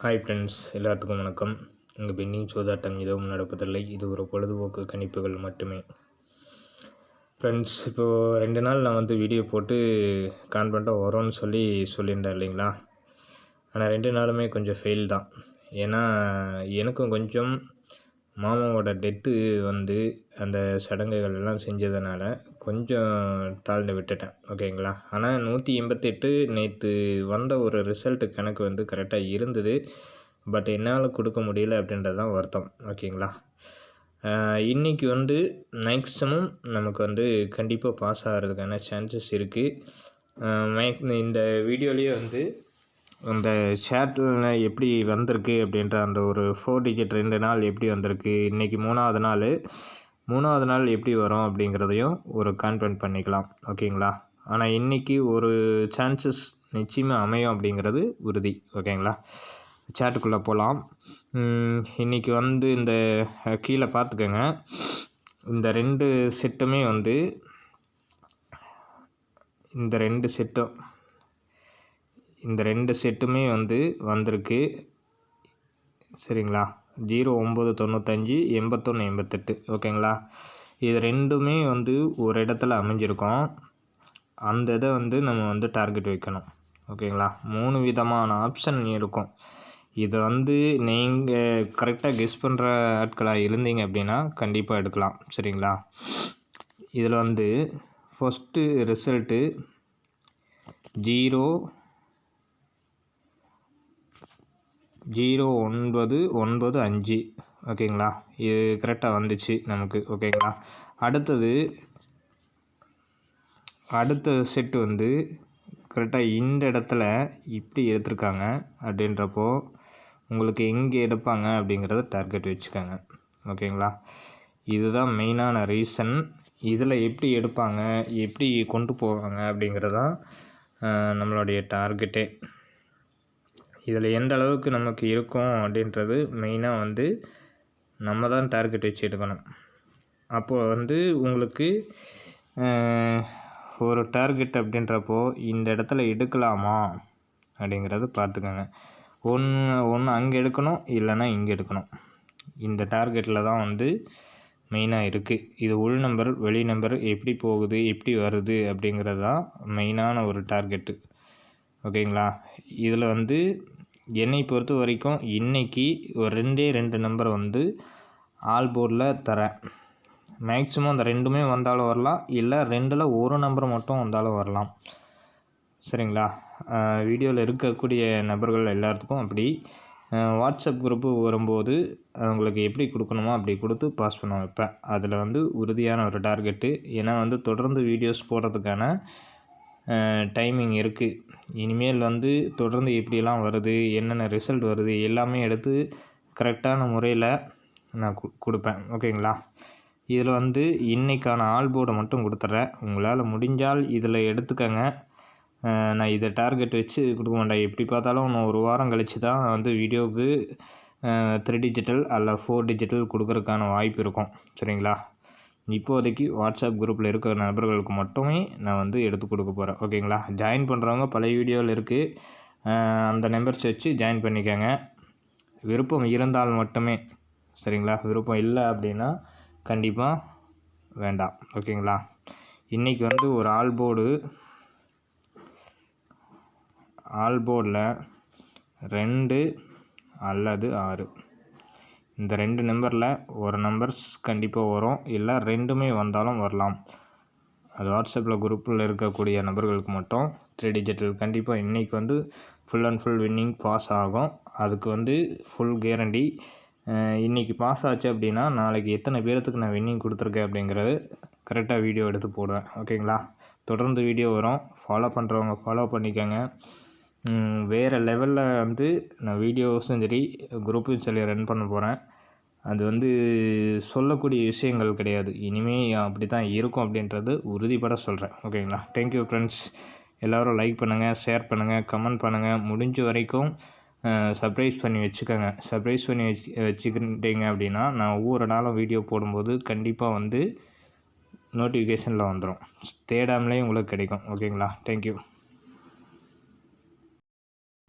Hi friends, எல்லாத்துக்கும் வணக்கம். இங்கே பெண்ணிங் சூதாட்டம் எதுவும் நடப்பதில்லை. இது ஒரு பொழுதுபோக்கு கணிப்புகள் மட்டுமே. ஃப்ரெண்ட்ஸ், இப்போது 2 நாள் நான் வீடியோ போட்டு கான்ஃபிடண்ட்டாக வரும்னு சொல்லியிருந்தேன் இல்லைங்களா. ஆனால் 2 நாளுமே கொஞ்சம் ஃபெயில் தான். ஏன்னா எனக்கும் கொஞ்சம் மாமாவோட டெத்து அந்த சடங்குகள் எல்லாம் செஞ்சதுனால கொஞ்சம் தாழ்ந்து விட்டுட்டேன். ஓகேங்களா. ஆனால் 188 நேற்று வந்த ஒரு ரிசல்ட்டு கணக்கு கரெக்டாக இருந்தது. பட் என்னால் கொடுக்க முடியல அப்படின்றது தான் வருத்தம். ஓகேங்களா. இன்றைக்கி மேக்ஸிமம் நமக்கு கண்டிப்பாக பாஸ் ஆகிறதுக்கான சான்சஸ் இருக்குது. இந்த வீடியோலேயே அந்த சேட்டில் எப்படி வந்திருக்கு அப்படின்ற அந்த ஒரு 4 டிஜிட் 2 நாள் எப்படி வந்திருக்கு, இன்றைக்கி 3ஆவது நாள் எப்படி வரும் அப்படிங்கிறதையும் ஒரு கான்ஃபிடன்ட் பண்ணிக்கலாம். ஓகேங்களா. ஆனால் இன்றைக்கி ஒரு சான்சஸ் நிச்சயமாக அமையும் அப்படிங்கிறது உறுதி. ஓகேங்களா. சேட்டுக்குள்ளே போகலாம். இன்றைக்கி இந்த கீழே பார்த்துக்கோங்க. இந்த 2 செட்டுமே இந்த 2 செட்டுமே வந்திருக்கு. சரிங்களா. 0995 81 88. ஓகேங்களா. இது ரெண்டுமே ஒரு இடத்துல அமைஞ்சிருக்கோம். அந்த இதை நம்ம டார்கெட் வைக்கணும். ஓகேங்களா. 3 விதமான ஆப்ஷன் இருக்கும். இதை நீங்கள் கரெக்டாக கெஸ் பண்ணுற ஆட்களாக இருந்தீங்க அப்படின்னா கண்டிப்பாக எடுக்கலாம். சரிங்களா. இதில் ஃபஸ்ட்டு ரிசல்ட்டு 0995. ஓகேங்களா. இது கரெக்டாக வந்துச்சு நமக்கு. ஓகேங்களா. அடுத்த செட்டு கரெக்டாக இந்த இடத்துல இப்படி எடுத்திருக்காங்க. அப்படின்றப்போ உங்களுக்கு எங்கே எடுப்பாங்க அப்படிங்கிறத டார்கெட் வச்சுக்கோங்க. ஓகேங்களா. இதுதான் மெயினான ரீசன். இதில் எப்படி எடுப்பாங்க, எப்படி கொண்டு போவாங்க அப்படிங்கிறது தான் நம்மளுடைய டார்கெட்டே. இதில் எந்த அளவுக்கு நமக்கு இருக்கும் அப்படின்றது மெயினாக நம்ம தான் டார்கெட் வச்சு எடுக்கணும். அப்போது உங்களுக்கு ஒரு டார்கெட் அப்படின்றப்போ இந்த இடத்துல எடுக்கலாமா அப்படிங்கிறது பார்த்துக்கோங்க. ஒன்று அங்கே எடுக்கணும், இல்லைன்னா இங்கே எடுக்கணும். இந்த டார்கெட்டில் தான் மெயினாக இருக்குது. இது உள் நம்பர் வெளி நம்பர் எப்படி போகுது எப்படி வருது அப்படிங்கிறது தான் மெயினான ஒரு டார்கெட்டு. ஓகேங்களா. இதில் என்னை பொறுத்த வரைக்கும் இன்றைக்கி ஒரு 2 நம்பர் ஆல் போர்டில் தரேன். மேக்ஸிமம் அந்த 2மே வந்தாலும் வரலாம், இல்லை 2ல் ஒரு நம்பர் மட்டும் வந்தாலும் வரலாம். சரிங்களா. வீடியோவில் இருக்கக்கூடிய நபர்கள் எல்லாத்துக்கும் அப்படி வாட்ஸ்அப் குரூப்பு வரும்போது அவங்களுக்கு எப்படி கொடுக்கணுமோ அப்படி கொடுத்து பாஸ் பண்ண வைப்பேன். அதில் உறுதியான ஒரு டார்கெட்டு. ஏன்னா தொடர்ந்து வீடியோஸ் போடுறதுக்கான டைமிங் இருக்குது. இனிமேல் தொடர்ந்து எப்படிலாம் வருது, என்னென்ன ரிசல்ட் வருது எல்லாமே எடுத்து கரெக்டான முறையில் நான் கொடுப்பேன். ஓகேங்களா. இதில் இன்றைக்கான ஆல் போர்டை மட்டும் கொடுத்துட்றேன். உங்களால் முடிஞ்சால் இதில் எடுத்துக்கங்க. நான் இதை டார்கெட் வச்சு கொடுக்க மாட்டேன். எப்படி பார்த்தாலும் இன்னும் ஒரு வாரம் கழித்து தான் வீடியோவுக்கு 3 டிஜிட்டல் அல்ல 4 டிஜிட்டல் கொடுக்கறதுக்கான வாய்ப்பு இருக்கும். சரிங்களா. இப்போதைக்கு வாட்ஸ்அப் குரூப்பில் இருக்கிற நபர்களுக்கு மட்டுமே நான் எடுத்து கொடுக்க போகிறேன். ஓகேங்களா. ஜாயின் பண்ணுறவங்க பழைய வீடியோவில் இருக்குது. அந்த நம்பர்ஸ் வச்சு ஜாயின் பண்ணிக்கோங்க. விருப்பம் இருந்தால் மட்டுமே. சரிங்களா. விருப்பம் இல்லை அப்படின்னா கண்டிப்பாக வேண்டாம். ஓகேங்களா. இன்றைக்கி ஒரு ஆல் போர்டில் 2 அல்லது 6 இந்த 2 நம்பரில் ஒரு நம்பர்ஸ் கண்டிப்பாக வரும், இல்லை 2மே வந்தாலும் வரலாம். அது வாட்ஸ்அப்பில் குரூப்பில் இருக்கக்கூடிய நபர்களுக்கு மட்டும் 3 டிஜிட்டல் கண்டிப்பாக இன்றைக்கி full and full winning pass ஆகும். அதுக்கு ஃபுல் கேரண்டி. இன்றைக்கி பாஸ் ஆச்சு அப்படின்னா நாளைக்கு எத்தனை பேர்த்துக்கு நான் வின்னிங் கொடுத்துருக்கேன் அப்படிங்கிறது கரெக்டாக வீடியோ எடுத்து போடுவேன். ஓகேங்களா. தொடர்ந்து வீடியோ வரும். ஃபாலோ பண்ணுறவங்க ஃபாலோ பண்ணிக்கோங்க. வேறு லெவலில் நான் வீடியோஸும் சரி குரூப்பும் சரி ரன் பண்ண போகிறேன். அது சொல்லக்கூடிய விஷயங்கள் கிடையாது. இனிமேல் அப்படி தான் இருக்கும் அப்படின்றது உறுதிப்பட சொல்கிறேன். ஓகேங்களா. Thank you friends. எல்லோரும் லைக் பண்ணுங்கள், ஷேர் பண்ணுங்கள், கமெண்ட் பண்ணுங்கள். முடிஞ்ச வரைக்கும் சப்ஸ்கிரைப் பண்ணி வச்சுக்கோங்க. சப்ஸ்கிரைப் பண்ணி வச்சுக்கிட்டீங்க அப்படின்னா நான் ஒவ்வொரு நாளும் வீடியோ போடும்போது கண்டிப்பாக நோட்டிஃபிகேஷனில் வந்துடும். தேடாமலே உங்களுக்கு கிடைக்கும். ஓகேங்களா. தேங்க்யூ.